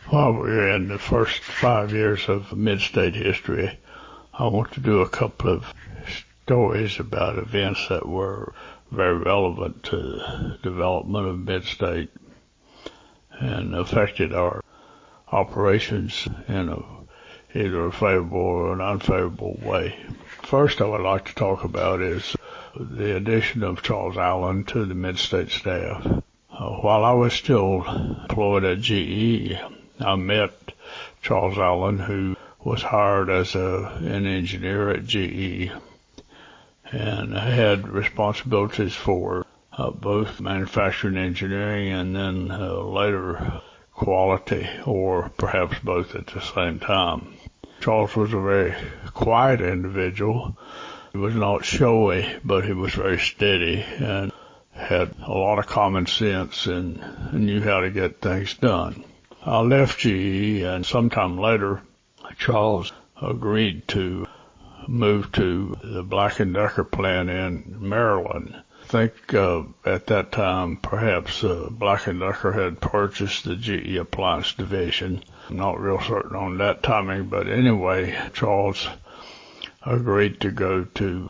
While we're in the first 5 years of mid-state history, I want to do a couple of stories about events that were very relevant to the development of mid-state and affected our operations in either a favorable or an unfavorable way. First I would like to talk about is the addition of Charles Allen to the mid-state staff. While I was still employed at GE, I met Charles Allen, who was hired as an engineer at GE and had responsibilities for both manufacturing engineering and then later quality, or perhaps both at the same time. Charles was a very quiet individual. He was not showy, but he was very steady and had a lot of common sense and knew how to get things done. I left GE, and sometime later, Charles agreed to move to the Black & Decker plant in Maryland. I think at that time, perhaps Black & Decker had purchased the GE Appliance Division. I'm not real certain on that timing, but anyway, Charles agreed to go to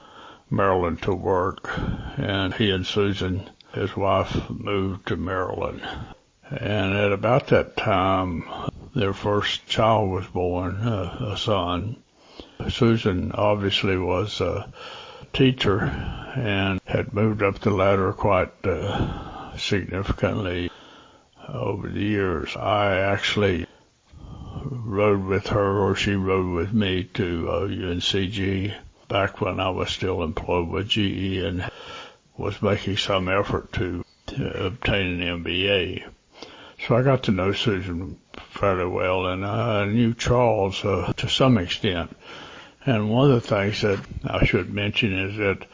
Maryland to work, and he and Susan, his wife, moved to Maryland. And at about that time, their first child was born, a son. Susan obviously was a teacher and had moved up the ladder quite significantly over the years. I actually rode with her, or she rode with me, to UNCG back when I was still employed with GE and was making some effort to obtain an MBA. So I got to know Susan fairly well, and I knew Charles to some extent. And one of the things that I should mention is that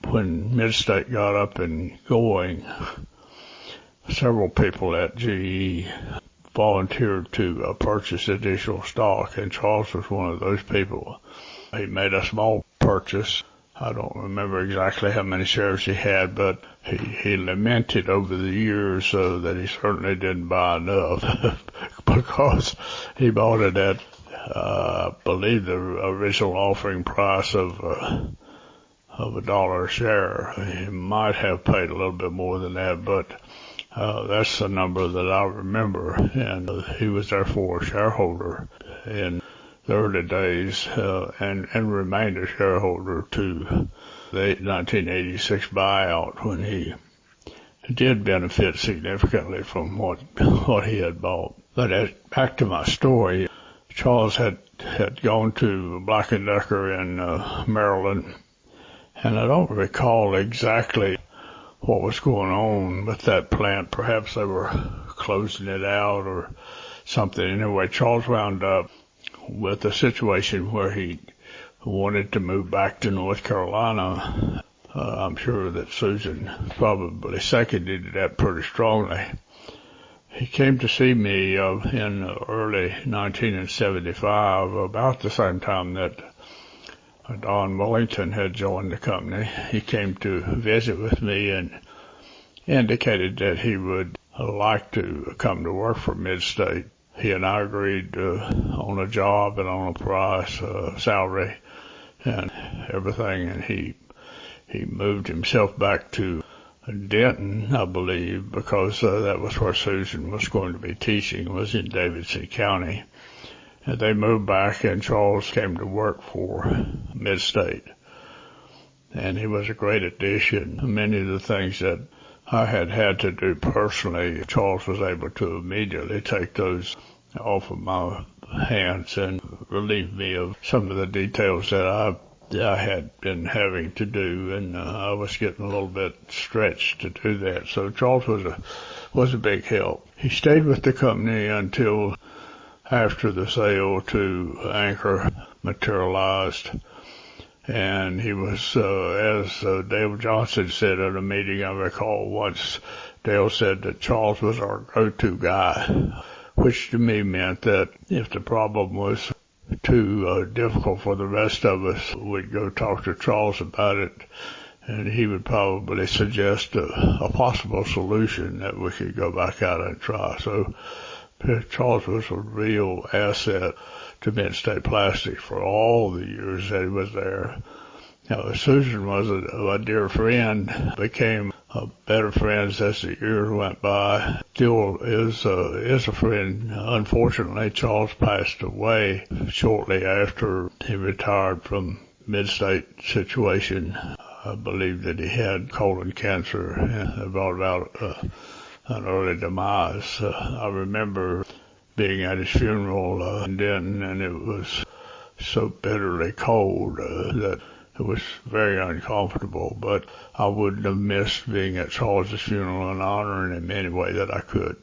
when Mid-State got up and going, several people at GE volunteered to purchase additional stock, and Charles was one of those people. He made a small purchase. I don't remember exactly how many shares he had, but he lamented over the years that he certainly didn't buy enough because he bought it at, I believe, the original offering price of $1 a share. He might have paid a little bit more than that, but that's the number that I remember, and he was therefore a shareholder in the early days, and remained a shareholder to the 1986 buyout, when he did benefit significantly from what he had bought. But back to my story, Charles had gone to Black & Decker in Maryland, and I don't recall exactly what was going on with that plant. Perhaps they were closing it out or something. Anyway, Charles wound up with a situation where he wanted to move back to North Carolina. I'm sure that Susan probably seconded that pretty strongly. He came to see me in early 1975, about the same time that Don Wellington had joined the company. He came to visit with me and indicated that he would like to come to work for Mid-State. He and I agreed on a job and on a price, salary, and everything, and he moved himself back to Denton, I believe, because that was where Susan was going to be teaching, was in Davidson County. And they moved back, and Charles came to work for Mid-State. And he was a great addition. Many of the things that I had to do personally, Charles was able to immediately take those off of my hands and relieve me of some of the details that I had been having to do, and I was getting a little bit stretched to do that. So Charles was a big help. He stayed with the company until after the sale to Anchor materialized, and he was, as Dale Johnson said at a meeting I recall once, Dale said that Charles was our go-to guy, which to me meant that if the problem was too difficult for the rest of us, we'd go talk to Charles about it, and he would probably suggest a possible solution that we could go back out and try. So Charles was a real asset to Mid-State Plastics for all the years that he was there. Susan was a dear friend, became better friends as the years went by. Still is a friend. Unfortunately, Charles passed away shortly after he retired from Mid-State situation. I believe that he had colon cancer and brought about an early demise. I remember being at his funeral in Denton, and it was so bitterly cold that it was very uncomfortable, but I wouldn't have missed being at Charles's funeral and honoring him any way that I could.